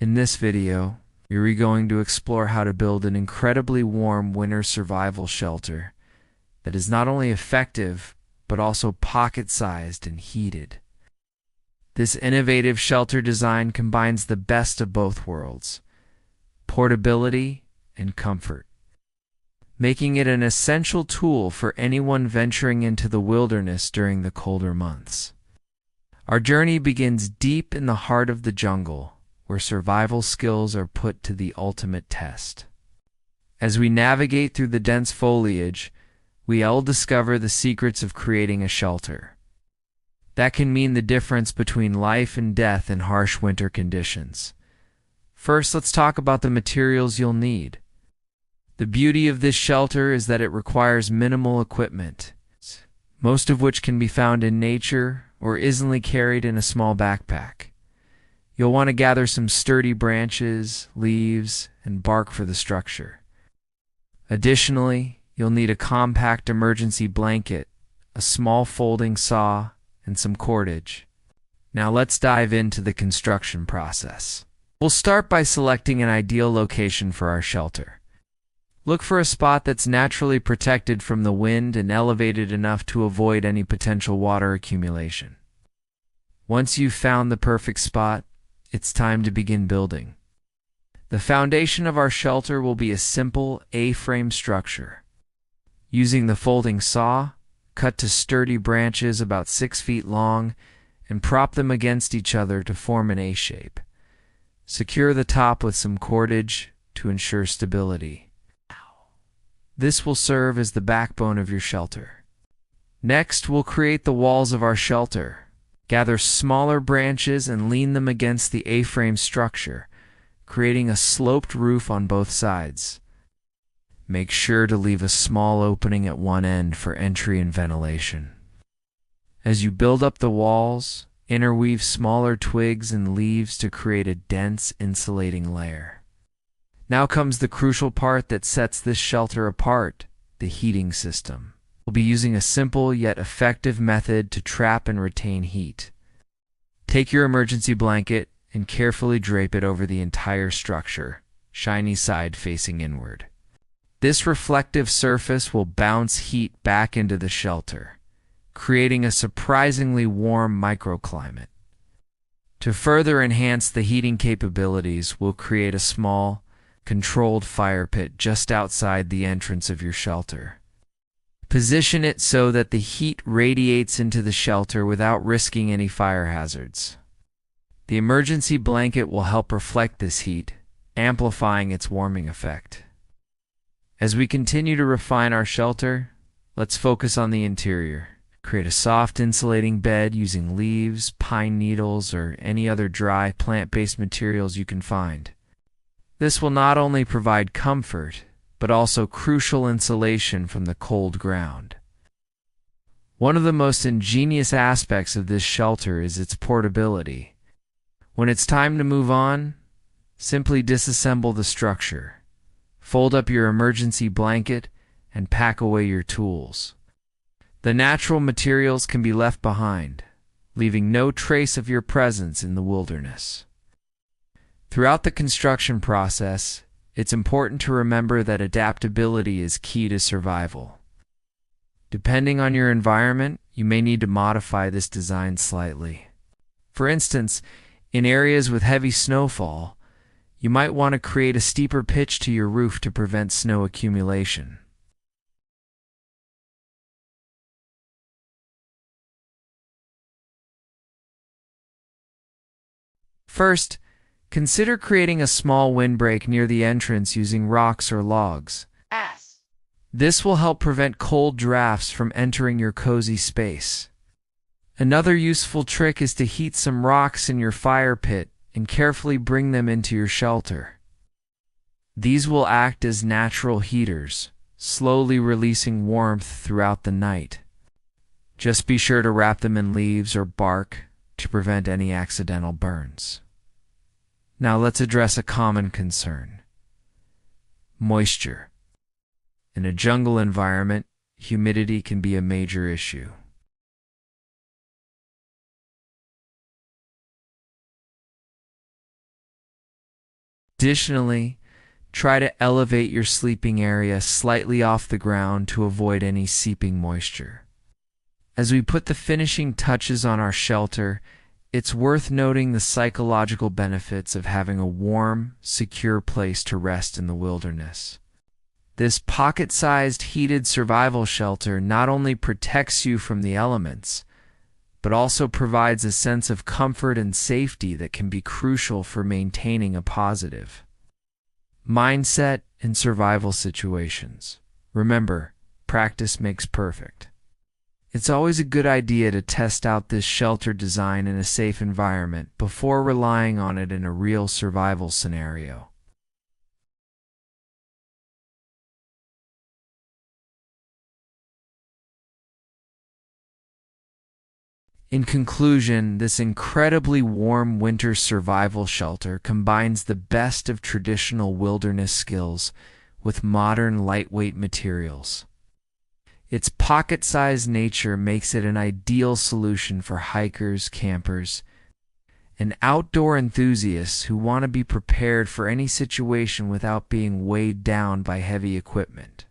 In this video, we're going to explore how to build an incredibly warm winter survival shelter that is not only effective, but also pocket-sized and heated. This innovative shelter design combines the best of both worlds, portability and comfort, making it an essential tool for anyone venturing into the wilderness during the colder months. Our journey begins deep in the heart of the jungle, where survival skills are put to the ultimate test. As we navigate through the dense foliage, we all discover the secrets of creating a shelter. That can mean the difference between life and death in harsh winter conditions. First, let's talk about the materials you'll need. The beauty of this shelter is that it requires minimal equipment, most of which can be found in nature or easily carried in a small backpack. You'll want to gather some sturdy branches, leaves, and bark for the structure. Additionally, you'll need a compact emergency blanket, a small folding saw, and some cordage. Now let's dive into the construction process. We'll start by selecting an ideal location for our shelter. Look for a spot that's naturally protected from the wind and elevated enough to avoid any potential water accumulation. Once you've found the perfect spot, it's time to begin building. The foundation of our shelter will be a simple A-frame structure. Using the folding saw, cut to sturdy branches about 6 feet long and prop them against each other to form an A shape. Secure the top with some cordage to ensure stability. This will serve as the backbone of your shelter. Next, we'll create the walls of our shelter. Gather smaller branches and lean them against the A-frame structure, creating a sloped roof on both sides. Make sure to leave a small opening at one end for entry and ventilation. As you build up the walls, interweave smaller twigs and leaves to create a dense insulating layer. Now comes the crucial part that sets this shelter apart, the heating system. We'll be using a simple yet effective method to trap and retain heat. Take your emergency blanket and carefully drape it over the entire structure, shiny side facing inward. This reflective surface will bounce heat back into the shelter, creating a surprisingly warm microclimate. To further enhance the heating capabilities, we'll create a small, controlled fire pit just outside the entrance of your shelter. Position it so that the heat radiates into the shelter without risking any fire hazards. The emergency blanket will help reflect this heat, amplifying its warming effect. As we continue to refine our shelter, let's focus on the interior. Create a soft insulating bed using leaves, pine needles, or any other dry plant-based materials you can find. This will not only provide comfort, but also crucial insulation from the cold ground. One of the most ingenious aspects of this shelter is its portability. When it's time to move on, simply disassemble the structure, fold up your emergency blanket, and pack away your tools. The natural materials can be left behind, leaving no trace of your presence in the wilderness. Throughout the construction process, it's important to remember that adaptability is key to survival. Depending on your environment, you may need to modify this design slightly. For instance, in areas with heavy snowfall, you might want to create a steeper pitch to your roof to prevent snow accumulation. First, consider creating a small windbreak near the entrance using rocks or logs. This will help prevent cold drafts from entering your cozy space. Another useful trick is to heat some rocks in your fire pit and carefully bring them into your shelter. These will act as natural heaters, slowly releasing warmth throughout the night. Just be sure to wrap them in leaves or bark to prevent any accidental burns. Now let's address a common concern: moisture. In a jungle environment, humidity can be a major issue. Additionally, try to elevate your sleeping area slightly off the ground to avoid any seeping moisture. As we put the finishing touches on our shelter, it's worth noting the psychological benefits of having a warm, secure place to rest in the wilderness. This pocket-sized heated survival shelter not only protects you from the elements, but also provides a sense of comfort and safety that can be crucial for maintaining a positive mindset in survival situations. Remember, practice makes perfect. It's always a good idea to test out this shelter design in a safe environment before relying on it in a real survival scenario. In conclusion, this incredibly warm winter survival shelter combines the best of traditional wilderness skills with modern lightweight materials. Its pocket-sized nature makes it an ideal solution for hikers, campers, and outdoor enthusiasts who want to be prepared for any situation without being weighed down by heavy equipment.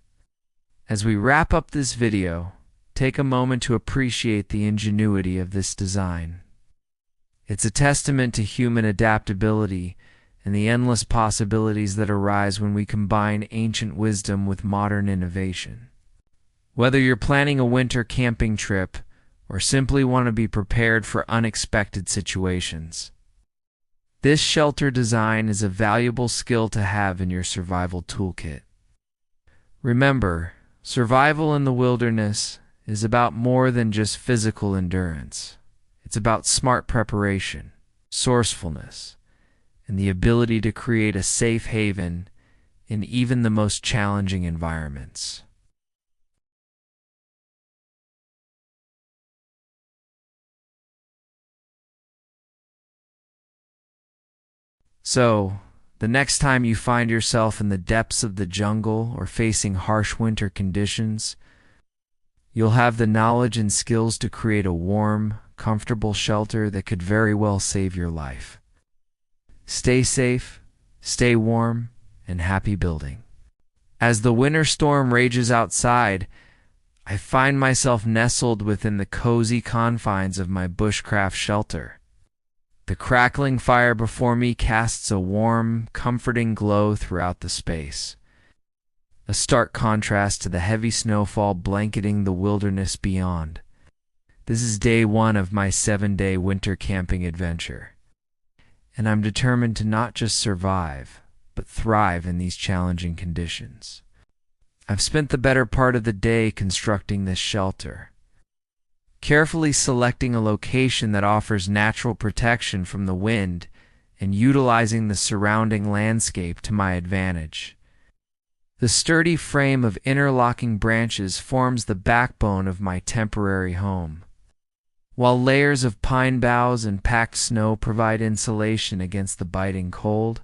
As we wrap up this video, take a moment to appreciate the ingenuity of this design. It's a testament to human adaptability and the endless possibilities that arise when we combine ancient wisdom with modern innovation. Whether you're planning a winter camping trip or simply want to be prepared for unexpected situations, this shelter design is a valuable skill to have in your survival toolkit. Remember, survival in the wilderness is about more than just physical endurance. It's about smart preparation, resourcefulness, and the ability to create a safe haven in even the most challenging environments. So, the next time you find yourself in the depths of the jungle or facing harsh winter conditions, you'll have the knowledge and skills to create a warm, comfortable shelter that could very well save your life. Stay safe, stay warm, and happy building. As the winter storm rages outside, I find myself nestled within the cozy confines of my bushcraft shelter. The crackling fire before me casts a warm, comforting glow throughout the space, a stark contrast to the heavy snowfall blanketing the wilderness beyond. This is day one of my 7-day winter camping adventure, and I'm determined to not just survive, but thrive in these challenging conditions. I've spent the better part of the day constructing this shelter, carefully selecting a location that offers natural protection from the wind and utilizing the surrounding landscape to my advantage. The sturdy frame of interlocking branches forms the backbone of my temporary home, while layers of pine boughs and packed snow provide insulation against the biting cold.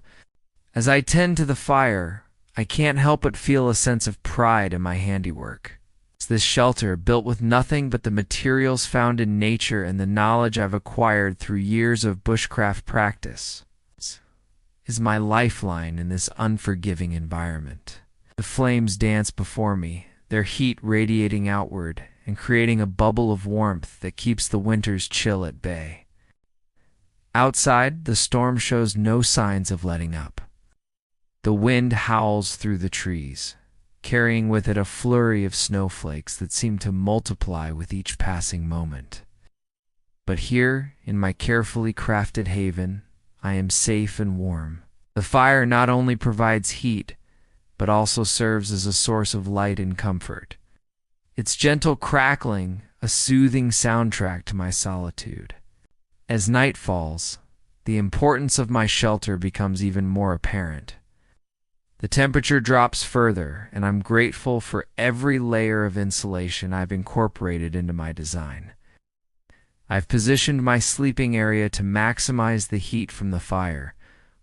As I tend to the fire, I can't help but feel a sense of pride in my handiwork. This shelter, built with nothing but the materials found in nature and the knowledge I've acquired through years of bushcraft practice, is my lifeline in this unforgiving environment. The flames dance before me, their heat radiating outward and creating a bubble of warmth that keeps the winter's chill at bay. Outside, the storm shows no signs of letting up. The wind howls through the trees, carrying with it a flurry of snowflakes that seem to multiply with each passing moment. But here, in my carefully crafted haven, I am safe and warm. The fire not only provides heat, but also serves as a source of light and comfort. Its gentle crackling, a soothing soundtrack to my solitude. As night falls, the importance of my shelter becomes even more apparent. The temperature drops further, and I'm grateful for every layer of insulation I've incorporated into my design. I've positioned my sleeping area to maximize the heat from the fire,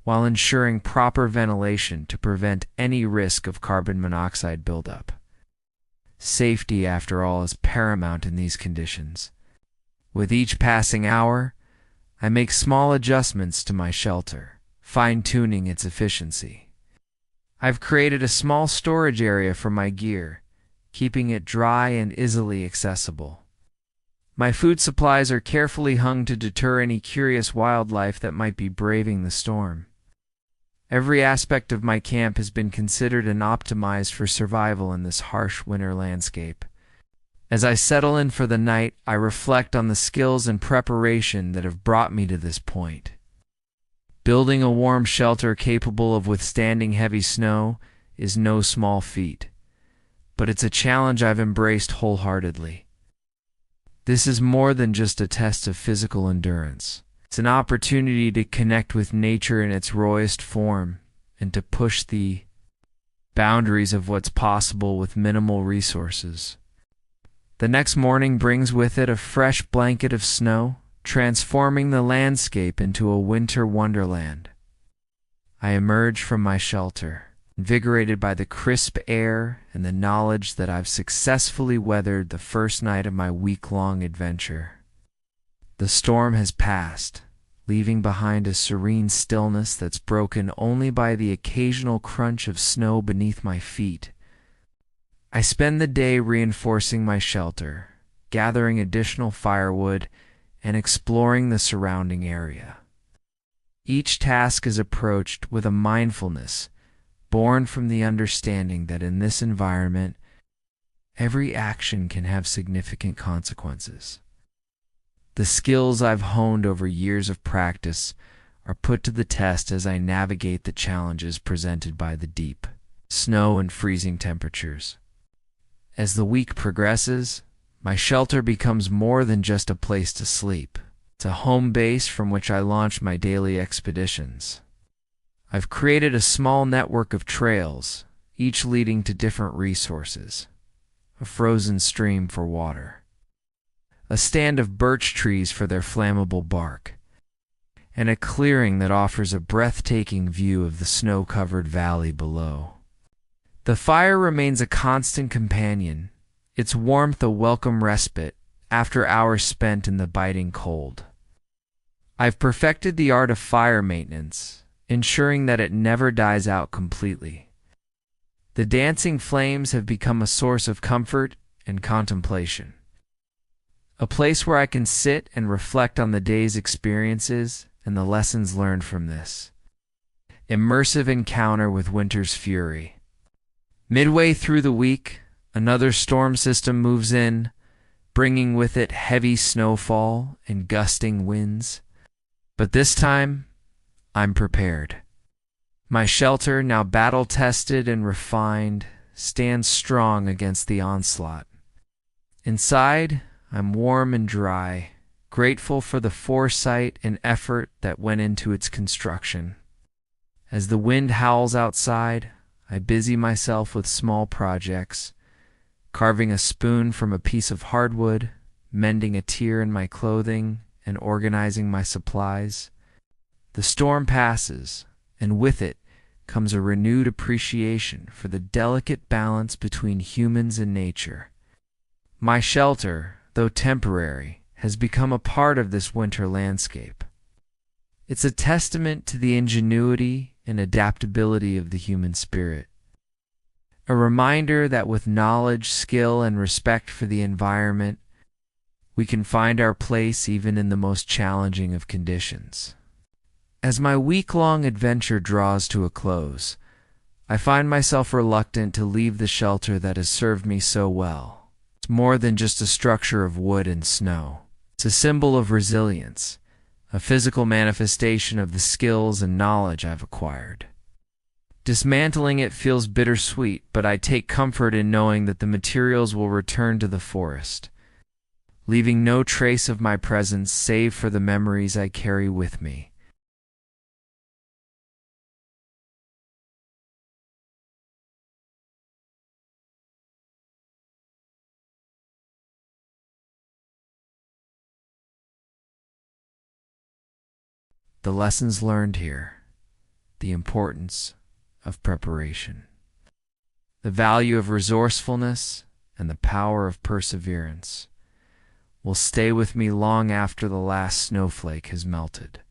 while ensuring proper ventilation to prevent any risk of carbon monoxide buildup. Safety, after all, is paramount in these conditions. With each passing hour, I make small adjustments to my shelter, fine-tuning its efficiency. I've created a small storage area for my gear, keeping it dry and easily accessible. My food supplies are carefully hung to deter any curious wildlife that might be braving the storm. Every aspect of my camp has been considered and optimized for survival in this harsh winter landscape. As I settle in for the night, I reflect on the skills and preparation that have brought me to this point. Building a warm shelter capable of withstanding heavy snow is no small feat, but it's a challenge I've embraced wholeheartedly. This is more than just a test of physical endurance. It's an opportunity to connect with nature in its rawest form and to push the boundaries of what's possible with minimal resources. The next morning brings with it a fresh blanket of snow, transforming the landscape into a winter wonderland. I emerge from my shelter, invigorated by the crisp air and the knowledge that I've successfully weathered the first night of my week-long adventure. The storm has passed, leaving behind a serene stillness that's broken only by the occasional crunch of snow beneath my feet. I spend the day reinforcing my shelter, gathering additional firewood, and exploring the surrounding area. Each task is approached with a mindfulness born from the understanding that in this environment, every action can have significant consequences. The skills I've honed over years of practice are put to the test as I navigate the challenges presented by the deep snow and freezing temperatures. As the week progresses, my shelter becomes more than just a place to sleep. It's a home base from which I launch my daily expeditions. I've created a small network of trails, each leading to different resources. A frozen stream for water, a stand of birch trees for their flammable bark, and a clearing that offers a breathtaking view of the snow-covered valley below. The fire remains a constant companion, its warmth a welcome respite after hours spent in the biting cold. I've perfected the art of fire maintenance, ensuring that it never dies out completely. The dancing flames have become a source of comfort and contemplation, a place where I can sit and reflect on the day's experiences and the lessons learned from this immersive encounter with winter's fury. Midway through the week, another storm system moves in, bringing with it heavy snowfall and gusting winds. But this time, I'm prepared. My shelter, now battle-tested and refined, stands strong against the onslaught. Inside, I'm warm and dry, grateful for the foresight and effort that went into its construction. As the wind howls outside, I busy myself with small projects, carving a spoon from a piece of hardwood, mending a tear in my clothing, and organizing my supplies. The storm passes, and with it comes a renewed appreciation for the delicate balance between humans and nature. My shelter, though temporary, has become a part of this winter landscape. It's a testament to the ingenuity and adaptability of the human spirit. A reminder that with knowledge, skill, and respect for the environment, we can find our place even in the most challenging of conditions. As my week-long adventure draws to a close, I find myself reluctant to leave the shelter that has served me so well. It's more than just a structure of wood and snow. It's a symbol of resilience, a physical manifestation of the skills and knowledge I've acquired. Dismantling it feels bittersweet, but I take comfort in knowing that the materials will return to the forest, leaving no trace of my presence save for the memories I carry with me. The lessons learned here, the importance of preparation, the value of resourcefulness, and the power of perseverance will stay with me long after the last snowflake has melted.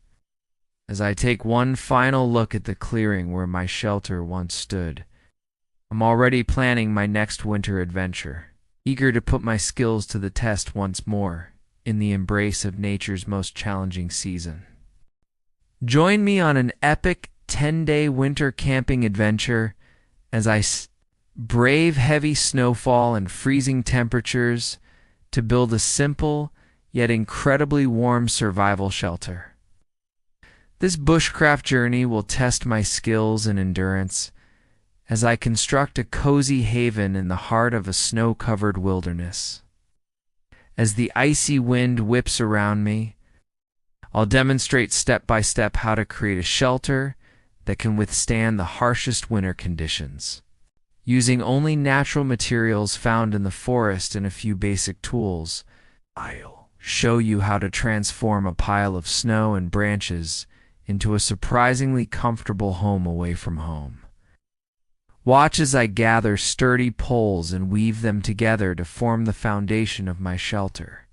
As I take one final look at the clearing where my shelter once stood, I'm already planning my next winter adventure, eager to put my skills to the test once more in the embrace of nature's most challenging season. Join me on an epic 10-day winter camping adventure as I brave heavy snowfall and freezing temperatures to build a simple yet incredibly warm survival shelter. This bushcraft journey will test my skills and endurance as I construct a cozy haven in the heart of a snow-covered wilderness. As the icy wind whips around me, I'll demonstrate step by step how to create a shelter that can withstand the harshest winter conditions. Using only natural materials found in the forest and a few basic tools, I'll show you how to transform a pile of snow and branches into a surprisingly comfortable home away from home. Watch as I gather sturdy poles and weave them together to form the foundation of my shelter.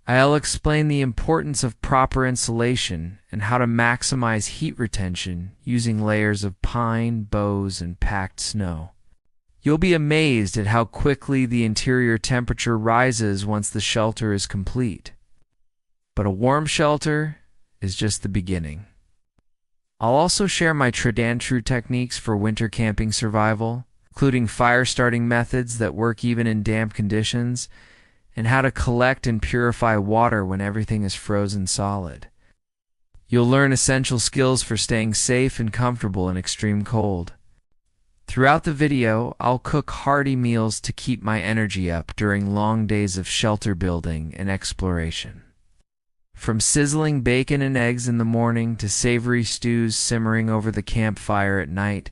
I'll explain the importance of proper insulation and how to maximize heat retention using layers of pine, boughs, and packed snow. You'll be amazed at how quickly the interior temperature rises once the shelter is complete. But a warm shelter is just the beginning. I'll also share my tried and true techniques for winter camping survival, including fire starting methods that work even in damp conditions, and how to collect and purify water when everything is frozen solid. You'll learn essential skills for staying safe and comfortable in extreme cold. Throughout the video, I'll cook hearty meals to keep my energy up during long days of shelter building and exploration. From sizzling bacon and eggs in the morning to savory stews simmering over the campfire at night,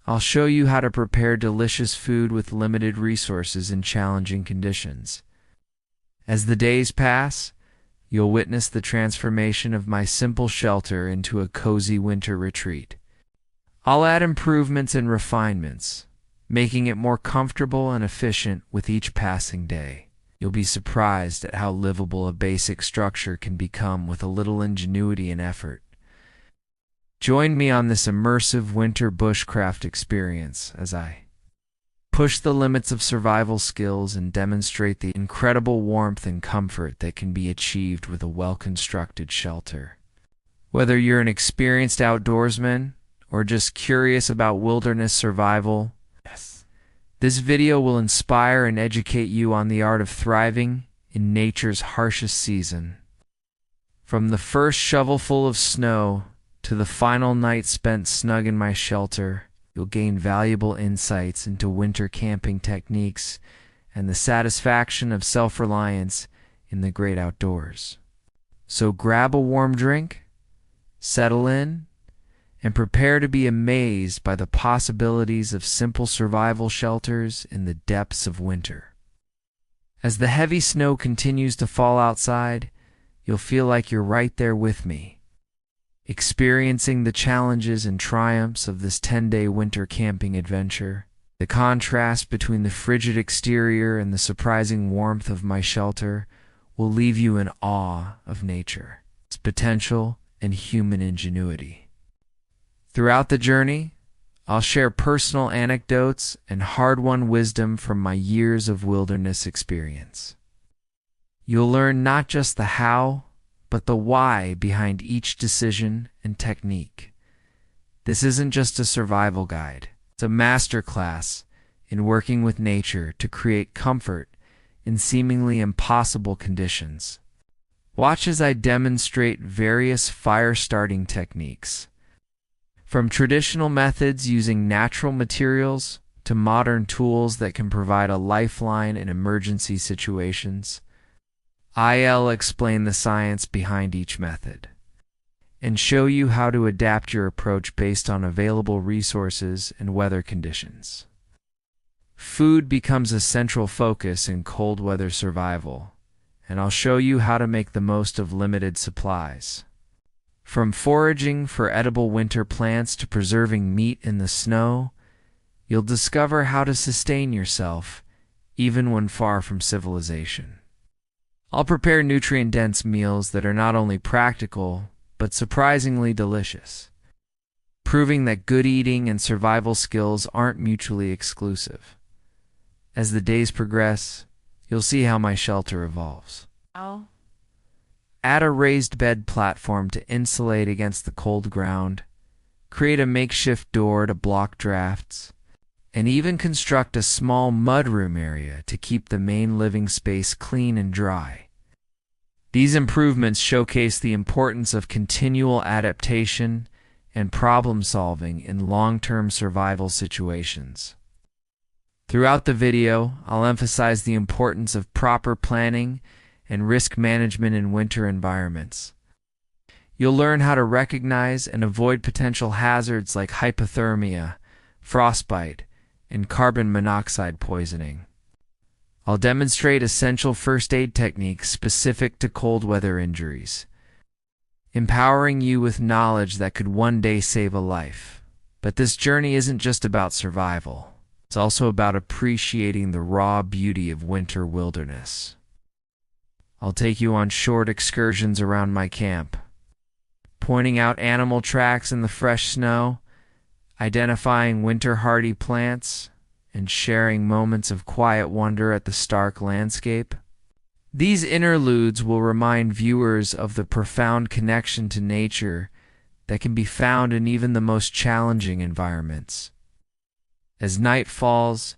I'll show you how to prepare delicious food with limited resources in challenging conditions. As the days pass, you'll witness the transformation of my simple shelter into a cozy winter retreat. I'll add improvements and refinements, making it more comfortable and efficient with each passing day. You'll be surprised at how livable a basic structure can become with a little ingenuity and effort. Join me on this immersive winter bushcraft experience as I push the limits of survival skills and demonstrate the incredible warmth and comfort that can be achieved with a well-constructed shelter. Whether you're an experienced outdoorsman or just curious about wilderness survival, this video will inspire and educate you on the art of thriving in nature's harshest season. From the first shovelful of snow to the final night spent snug in my shelter, you'll gain valuable insights into winter camping techniques and the satisfaction of self-reliance in the great outdoors. So grab a warm drink, settle in, and prepare to be amazed by the possibilities of simple survival shelters in the depths of winter. As the heavy snow continues to fall outside, you'll feel like you're right there with me, experiencing the challenges and triumphs of this 10-day winter camping adventure. The contrast between the frigid exterior and the surprising warmth of my shelter will leave you in awe of nature, its potential, and human ingenuity. Throughout the journey, I'll share personal anecdotes and hard-won wisdom from my years of wilderness experience. You'll learn not just the how, but the why behind each decision and technique. This isn't just a survival guide. It's a masterclass in working with nature to create comfort in seemingly impossible conditions. Watch as I demonstrate various fire-starting techniques, from traditional methods using natural materials to modern tools that can provide a lifeline in emergency situations. I'll explain the science behind each method and show you how to adapt your approach based on available resources and weather conditions. Food becomes a central focus in cold weather survival, and I'll show you how to make the most of limited supplies. From foraging for edible winter plants to preserving meat in the snow, you'll discover how to sustain yourself even when far from civilization. I'll prepare nutrient-dense meals that are not only practical, but surprisingly delicious, proving that good eating and survival skills aren't mutually exclusive. As the days progress, you'll see how my shelter evolves. Oh, Add a raised bed platform to insulate against the cold ground, create a makeshift door to block drafts, and even construct a small mudroom area to keep the main living space clean and dry. These improvements showcase the importance of continual adaptation and problem solving in long-term survival situations. Throughout the video, I'll emphasize the importance of proper planning and risk management in winter environments. You'll learn how to recognize and avoid potential hazards like hypothermia, frostbite, and carbon monoxide poisoning. I'll demonstrate essential first aid techniques specific to cold weather injuries, empowering you with knowledge that could one day save a life. But this journey isn't just about survival. It's also about appreciating the raw beauty of winter wilderness. I'll take you on short excursions around my camp, pointing out animal tracks in the fresh snow, identifying winter-hardy plants, and sharing moments of quiet wonder at the stark landscape. These interludes will remind viewers of the profound connection to nature that can be found in even the most challenging environments. As night falls,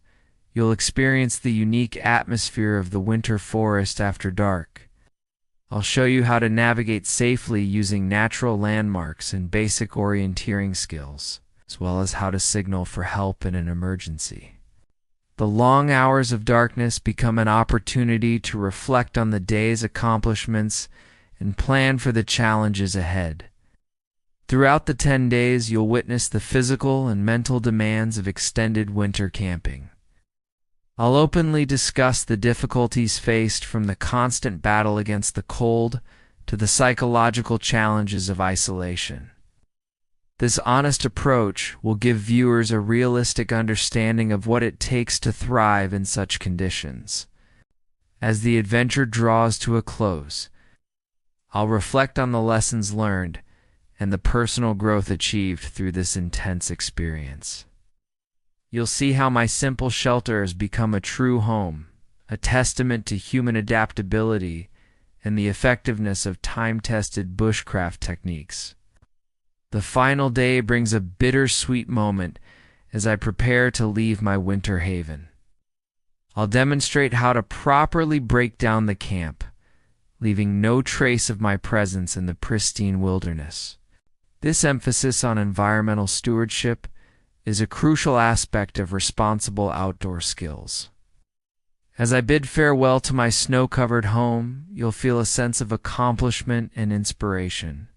you'll experience the unique atmosphere of the winter forest after dark. I'll show you how to navigate safely using natural landmarks and basic orienteering skills, as well as how to signal for help in an emergency. The long hours of darkness become an opportunity to reflect on the day's accomplishments and plan for the challenges ahead. Throughout the 10 days, you'll witness the physical and mental demands of extended winter camping. I'll openly discuss the difficulties faced from the constant battle against the cold to the psychological challenges of isolation. This honest approach will give viewers a realistic understanding of what it takes to thrive in such conditions. As the adventure draws to a close, I'll reflect on the lessons learned and the personal growth achieved through this intense experience. You'll see how my simple shelter has become a true home, a testament to human adaptability and the effectiveness of time-tested bushcraft techniques. The final day brings a bittersweet moment as I prepare to leave my winter haven. I'll demonstrate how to properly break down the camp, leaving no trace of my presence in the pristine wilderness. This emphasis on environmental stewardship is a crucial aspect of responsible outdoor skills. As I bid farewell to my snow-covered home, you'll feel a sense of accomplishment and inspiration.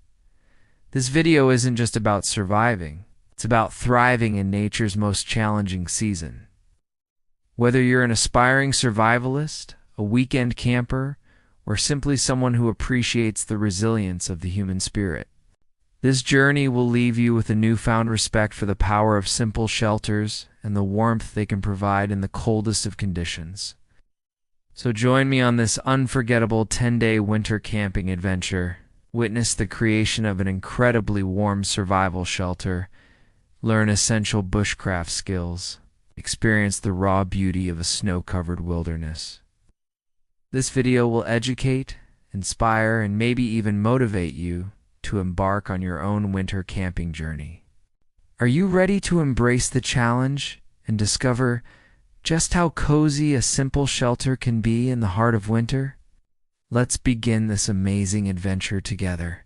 This video isn't just about surviving, it's about thriving in nature's most challenging season. Whether you're an aspiring survivalist, a weekend camper, or simply someone who appreciates the resilience of the human spirit, this journey will leave you with a newfound respect for the power of simple shelters and the warmth they can provide in the coldest of conditions. So join me on this unforgettable 10-day winter camping adventure. Witness the creation of an incredibly warm survival shelter, learn essential bushcraft skills, experience the raw beauty of a snow-covered wilderness. This video will educate, inspire, and maybe even motivate you to embark on your own winter camping journey. Are you ready to embrace the challenge and discover just how cozy a simple shelter can be in the heart of winter? Let's begin this amazing adventure together.